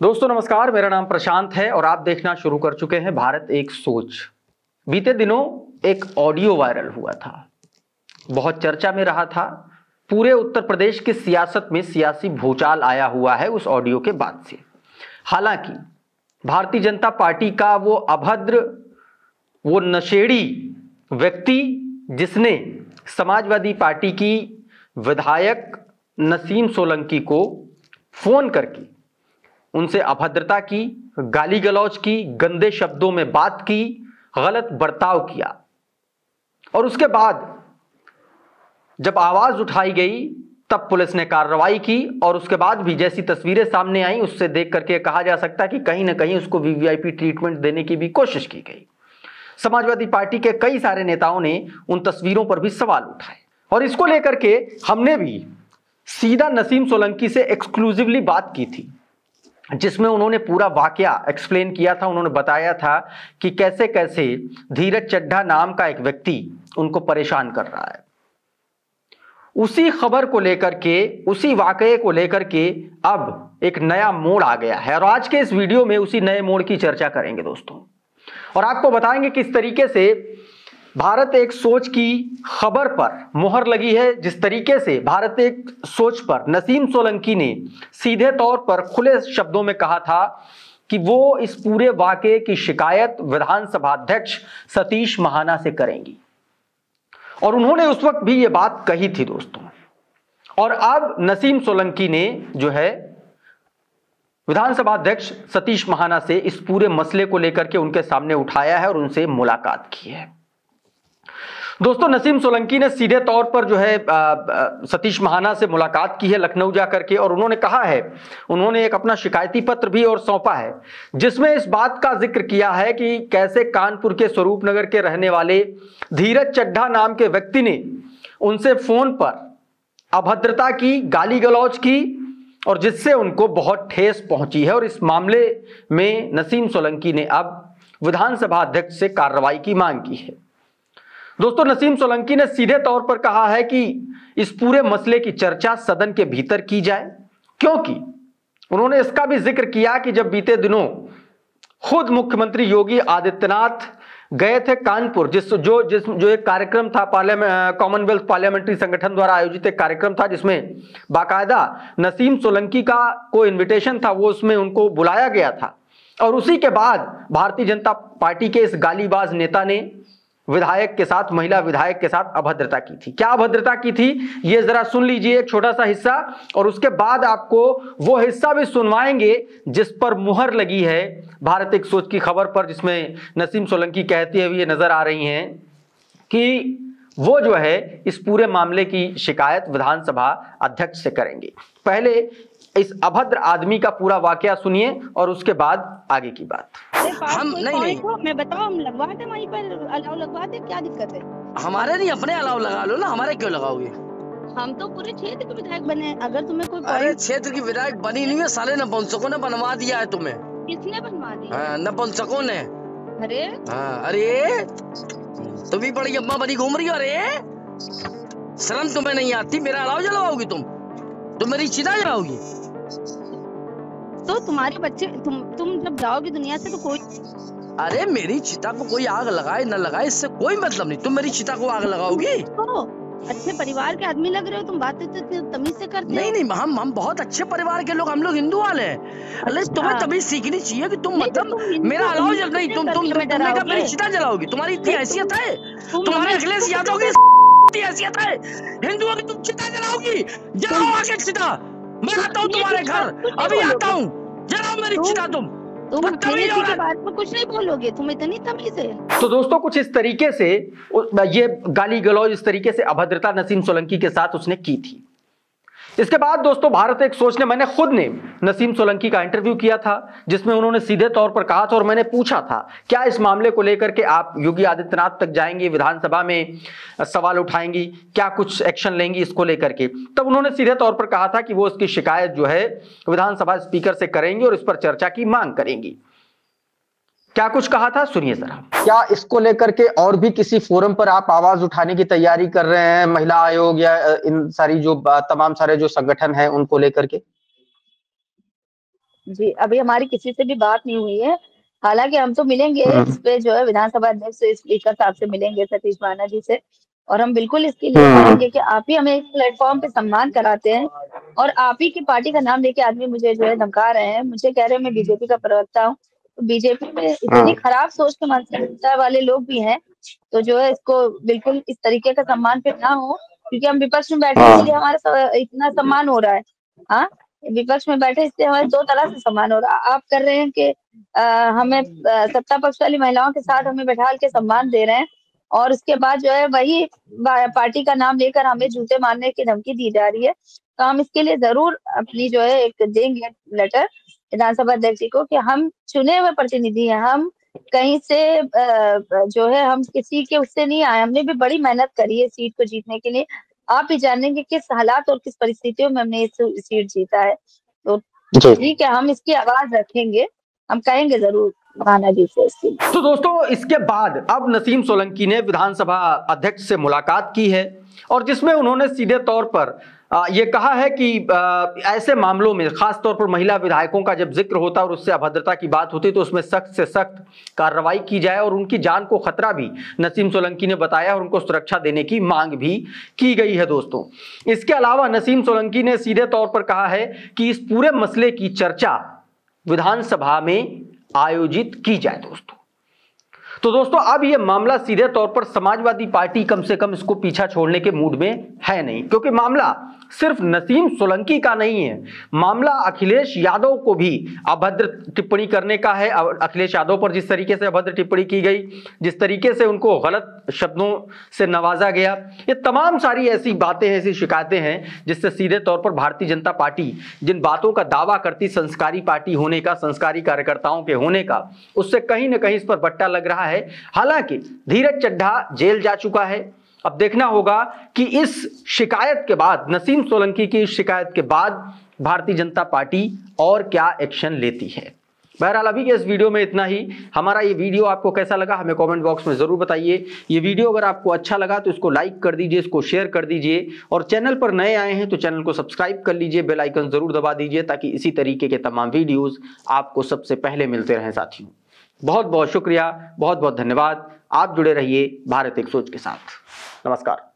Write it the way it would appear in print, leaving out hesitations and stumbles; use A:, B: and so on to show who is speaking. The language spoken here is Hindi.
A: दोस्तों नमस्कार, मेरा नाम प्रशांत है और आप देखना शुरू कर चुके हैं भारत एक सोच। बीते दिनों एक ऑडियो वायरल हुआ था, बहुत चर्चा में रहा था। पूरे उत्तर प्रदेश की सियासत में सियासी भूचाल आया हुआ है उस ऑडियो के बाद से। हालांकि भारतीय जनता पार्टी का वो अभद्र, वो नशेड़ी व्यक्ति जिसने समाजवादी पार्टी की विधायक नसीम सोलंकी को फोन करके उनसे अभद्रता की, गाली गलौज की, गंदे शब्दों में बात की, गलत बर्ताव किया और उसके बाद जब आवाज उठाई गई तब पुलिस ने कार्रवाई की और उसके बाद भी जैसी तस्वीरें सामने आई उससे देख करके कहा जा सकता है कि कहीं ना कहीं उसको वीवीआईपी ट्रीटमेंट देने की भी कोशिश की गई। समाजवादी पार्टी के कई सारे नेताओं ने उन तस्वीरों पर भी सवाल उठाए और इसको लेकर के हमने भी सीधा नसीम सोलंकी से एक्सक्लूसिवली बात की थी, जिसमें उन्होंने पूरा वाकया एक्सप्लेन किया था। उन्होंने बताया था कि कैसे कैसे धीरज चड्ढा नाम का एक व्यक्ति उनको परेशान कर रहा है। उसी खबर को लेकर के, उसी वाकये को लेकर के अब एक नया मोड़ आ गया है और आज के इस वीडियो में उसी नए मोड़ की चर्चा करेंगे दोस्तों, और आपको बताएंगे किस तरीके से भारत एक सोच की खबर पर मुहर लगी है। जिस तरीके से भारत एक सोच पर नसीम सोलंकी ने सीधे तौर पर खुले शब्दों में कहा था कि वो इस पूरे वाकये की शिकायत विधानसभा अध्यक्ष सतीश महाना से करेंगी और उन्होंने उस वक्त भी ये बात कही थी दोस्तों। और अब नसीम सोलंकी ने जो है विधानसभा अध्यक्ष सतीश महाना से इस पूरे मसले को लेकर के उनके सामने उठाया है और उनसे मुलाकात की है। दोस्तों नसीम सोलंकी ने सीधे तौर पर जो है सतीश महाना से मुलाकात की है लखनऊ जाकर के, और उन्होंने कहा है, उन्होंने एक अपना शिकायती पत्र भी और सौंपा है जिसमें इस बात का जिक्र किया है कि कैसे कानपुर के स्वरूप नगर के रहने वाले धीरज चड्ढा नाम के व्यक्ति ने उनसे फोन पर अभद्रता की, गाली गलौज की और जिससे उनको बहुत ठेस पहुंची है। और इस मामले में नसीम सोलंकी ने अब विधानसभा अध्यक्ष से कार्रवाई की मांग की है। दोस्तों नसीम सोलंकी ने सीधे तौर पर कहा है कि इस पूरे मसले की चर्चा सदन के भीतर की जाए, क्योंकि उन्होंने इसका भी जिक्र किया कि जब बीते दिनों खुद मुख्यमंत्री योगी आदित्यनाथ गए थे कानपुर, जो एक कार्यक्रम था कॉमनवेल्थ पार्लियामेंट्री संगठन द्वारा आयोजित एक कार्यक्रम था जिसमें बाकायदा नसीम सोलंकी का को इन्विटेशन था, वो उसमें उनको बुलाया गया था। और उसी के बाद भारतीय जनता पार्टी के इस गालीबाज नेता ने विधायक के साथ, महिला विधायक के साथ अभद्रता की थी। क्या अभद्रता की थी ये जरा सुन लीजिए एक छोटा सा हिस्सा, और उसके बाद आपको वो हिस्सा भी सुनवाएंगे जिस पर मुहर लगी है भारत एक सोच की खबर पर, जिसमें नसीम सोलंकी कहती हुई ये नजर आ रही हैं कि वो जो है इस पूरे मामले की शिकायत विधानसभा अध्यक्ष से करेंगे। पहले इस अभद्र आदमी का पूरा वाकया सुनिए और उसके बाद आगे की बात।
B: हम नहीं मैं बताओ, हम लगवा दे वहीं पर, अलाव लगवा दे, क्या दिक्कत है?
C: हमारे नहीं, अपने अलाव लगा लो ना, हमारे क्यों लगाओगे?
B: हम तो पूरे क्षेत्र के विधायक बने, अगर तुम्हें कोई
C: अरे क्षेत्र की विधायक बनी नहीं है, साले नपुंसकों ने बनवा दिया है तुम्हें।
B: किसने बनवा दिया?
C: हाँ, नपुंसकों ने।
B: अरे
C: हाँ, अरे तुम भी बड़ी अम्मा बनी घूम रही हो। अरे शर्म तुम्हें नहीं आती? मेरा अलाव जलवाओगी तुम मेरी चिता जलाओगी?
B: तो तुम्हारे बच्चे, तुम जब जाओगी दुनिया से तो कोई,
C: अरे मेरी चिता को कोई आग लगाए न लगाए इससे कोई मतलब नहीं। तुम मेरी चिता को आग लगाओगी?
B: तो अच्छे परिवार के आदमी लग रहे हो, तुम बातें तो तमीज से करते हो।
C: नहीं, हम बहुत अच्छे परिवार के लोग, हम लोग हिंदू वाले हैं। अरे तुम्हें तमीज सीखनी चाहिए कि तुम मतलब मेरा अलाव जल नहीं, तुमने कहा मेरी चिता जलाओगी? तुम्हारी इतनी हैसियत है? तुम्हारे अखिलेश यादव की हैसियत है हिंदुओं की? तुम चिता जलाओगी? जलाओ आके चिता, मैं आता हूँ तुम्हारे घर, अभी आता हूँ, जलाओ मेरी चिता। तुम
B: के बात में कुछ नहीं बोलोगे, तुम इतनी तमीज है।
A: तो दोस्तों कुछ इस तरीके से ये गाली गलौज, इस तरीके से अभद्रता नसीम सोलंकी के साथ उसने की थी। इसके बाद दोस्तों भारत एक सोच ने, मैंने खुद ने नसीम सोलंकी का इंटरव्यू किया था जिसमें उन्होंने सीधे तौर पर कहा था और मैंने पूछा था क्या इस मामले को लेकर के आप योगी आदित्यनाथ तक जाएंगे, विधानसभा में सवाल उठाएंगी, क्या कुछ एक्शन लेंगी इसको लेकर के? तब उन्होंने सीधे तौर पर कहा था कि वो इसकी शिकायत जो है विधानसभा स्पीकर से करेंगे और इस पर चर्चा की मांग करेंगी। क्या कुछ कहा था सुनिए जरा। क्या इसको लेकर के और भी किसी फोरम पर आप आवाज उठाने की तैयारी कर रहे हैं, महिला आयोग या इन सारी जो तमाम सारे जो संगठन हैं उनको लेकर के?
D: जी, अभी हमारी किसी से भी बात नहीं हुई है। हालाँकि हम तो मिलेंगे इस पे जो है विधानसभा अध्यक्ष से, स्पीकर साहब से मिलेंगे, सतीश महाना जी से, और हम बिल्कुल इसके लिए करेंगे कि आप ही हमें इस प्लेटफ़ॉर्म पे सम्मान कराते हैं और आप ही की पार्टी का नाम लेके आदमी मुझे जो है धमका रहे हैं। मुझे कह रहे हैं मैं बीजेपी का प्रवक्ता हूँ। तो बीजेपी में इतनी खराब सोच के मानसिकता वाले लोग भी हैं, तो जो है इसको बिल्कुल इस तरीके का सम्मान फिर ना हो, क्योंकि हम विपक्ष में बैठे इसलिए हमारा इतना सम्मान हो रहा है। हाँ, विपक्ष में बैठे इससे हमारे 2 तरह से सम्मान हो रहा है। आप कर रहे हैं कि हमें सत्ता पक्ष वाली महिलाओं के साथ हमें बैठा के सम्मान दे रहे हैं, और उसके बाद जो है वही पार्टी का नाम लेकर हमें जूते मारने की धमकी दी जा रही है। तो हम इसके लिए ज़रूर अपनी जो है एक देंगे लेटर विधानसभा अध्यक्ष जी को कि हम चुने हुए प्रतिनिधि हैं, हम कहीं से जो है हम किसी के उससे नहीं आए, हमने भी बड़ी मेहनत करी है सीट को जीतने के लिए। आप ही जानेंगे किस हालात और किस परिस्थितियों में हमने ये सीट जीता है। तो ठीक है, हम इसकी आवाज रखेंगे, हम कहेंगे जरूर महाना जी से इसके लिए।
A: तो दोस्तों, इसके बाद अब नसीम सोलंकी ने विधानसभा अध्यक्ष से मुलाकात की है और जिसमें उन्होंने सीधे तौर पर ये कहा है कि ऐसे मामलों में खास तौर पर महिला विधायकों का जब जिक्र होता है और उससे अभद्रता की बात होती है तो उसमें सख्त से सख्त कार्रवाई की जाए और उनकी जान को खतरा भी नसीम सोलंकी ने बताया और उनको सुरक्षा देने की मांग भी की गई है। दोस्तों, इसके अलावा नसीम सोलंकी ने सीधे तौर पर कहा है कि इस पूरे मसले की चर्चा विधानसभा में आयोजित की जाए। तो दोस्तों, अब यह मामला सीधे तौर पर समाजवादी पार्टी कम से कम इसको पीछा छोड़ने के मूड में है नहीं, क्योंकि मामला सिर्फ नसीम सोलंकी का नहीं है, मामला अखिलेश यादव को भी अभद्र टिप्पणी करने का है। अखिलेश यादव पर जिस तरीके से अभद्र टिप्पणी की गई, जिस तरीके से उनको गलत शब्दों से नवाजा गया, ये तमाम सारी ऐसी बातें हैं, ऐसी शिकायतें हैं जिससे सीधे तौर पर भारतीय जनता पार्टी जिन बातों का दावा करती संस्कारी पार्टी होने का, संस्कारी कार्यकर्ताओं के होने का, उससे कहीं ना कहीं इस पर बट्टा लग रहा है। हालांकि धीरज चड्ढा जेल जा चुका है। अब देखना होगा कि इस शिकायत के बाद, नसीम सोलंकी की इस शिकायत के बाद भारतीय जनता पार्टी और क्या एक्शन लेती है। बहरहाल अभी के इस वीडियो में इतना ही। हमारा ये वीडियो आपको कैसा लगा हमें कमेंट बॉक्स में जरूर बताइए। ये वीडियो अगर आपको अच्छा लगा तो इसको लाइक कर दीजिए, इसको शेयर कर दीजिए और चैनल पर नए आए हैं तो चैनल को सब्सक्राइब कर लीजिए, बेल आइकन जरूर दबा दीजिए ताकि इसी तरीके के तमाम वीडियोस आपको सबसे पहले मिलते रहें। साथियों, बहुत बहुत शुक्रिया, बहुत बहुत धन्यवाद। आप जुड़े रहिए भारत एक सोच के साथ। नमस्कार।